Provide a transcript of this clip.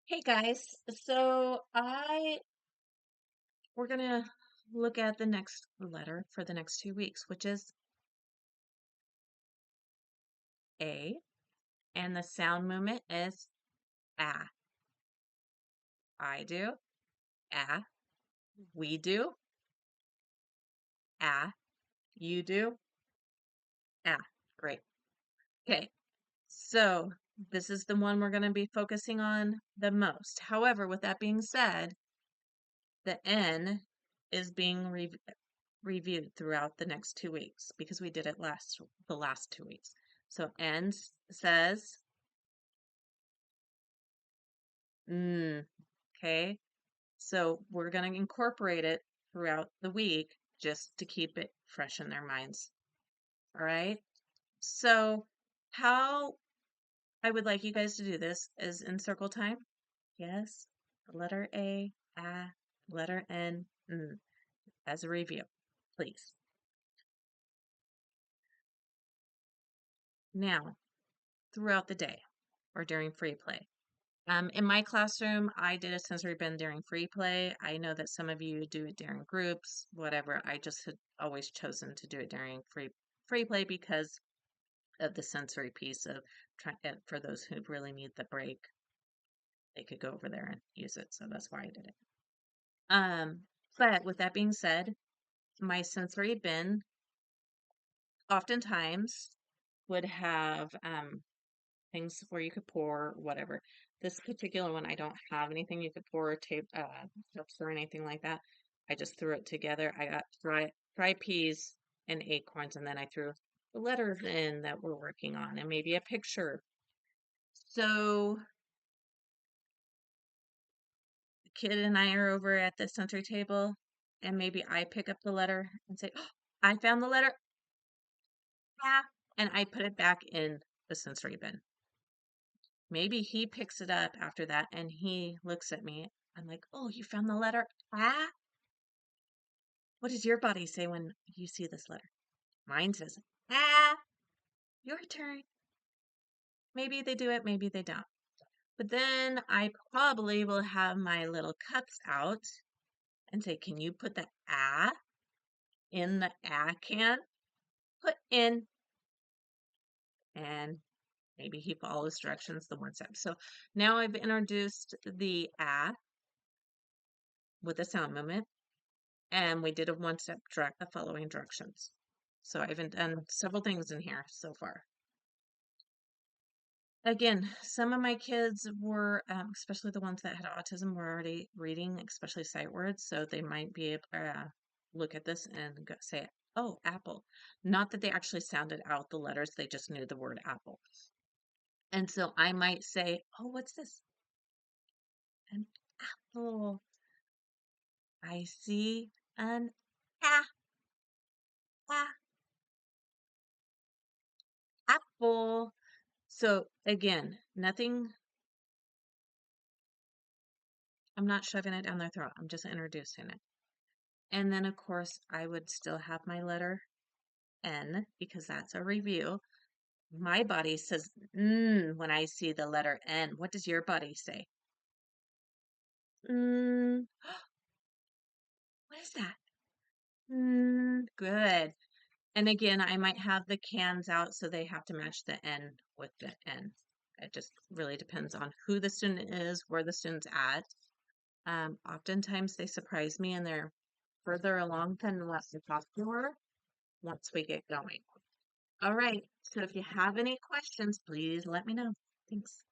Hey guys, we're gonna look at the next letter for the next 2 weeks, which is A, and the sound movement is ah. I do, ah. We do, ah. You do, ah. Great. Okay, so this is the one we're gonna be focusing on the most. However, with that being said, the N is being reviewed throughout the next 2 weeks because we did it the last 2 weeks. So N says okay. So we're going to incorporate it throughout the week just to keep it fresh in their minds. All right. So how I would like you guys to do this is in circle time. Yes. Letter A, letter N, as a review, please. Now, throughout the day or during free play. In my classroom, I did a sensory bin during free play. I know that some of you do it during groups, whatever. I just had always chosen to do it during free play because of the sensory piece of trying for those who really need the break, they could go over there and use it. So that's why I did it. But with that being said, my sensory bin oftentimes would have things where you could pour whatever. This particular one, I don't have anything you could pour chips or anything like that. I just threw it together. I got dry peas and acorns, and then I threw the letters in that we're working on and maybe a picture. So the kid and I are over at the sensory table, and maybe I pick up the letter and say, oh, I found the letter, and I put it back in the sensory bin. Maybe he picks it up after that and he looks at me. I'm like, oh, you found the letter ah? What does your body say when you see this letter? Mine says, ah, your turn. Maybe they do it, maybe they don't. But then I probably will have my little cups out and say, can you put the ah in the ah can? Put in. And maybe he follows directions the one step. So now I've introduced the ah with a sound movement. And we did a one-step following directions. So I've done several things in here so far. Again, some of my kids were, especially the ones that had autism, were already reading, especially sight words, so they might be able to look at this and say, oh, apple. Not that they actually sounded out the letters, they just knew the word apple. And so I might say, oh, what's this? An apple. I see an apple. So again, nothing, I'm not shoving it down their throat. I'm just introducing it. And then, of course, I would still have my letter N because that's a review. My body says, when I see the letter N. What does your body say? What is that? Good. And again, I might have the cans out so they have to match the N with the N. It just really depends on who the student is, where the student's at. Oftentimes they surprise me and they're further along than what we thought they were once we get going. All right, so if you have any questions, please let me know. Thanks.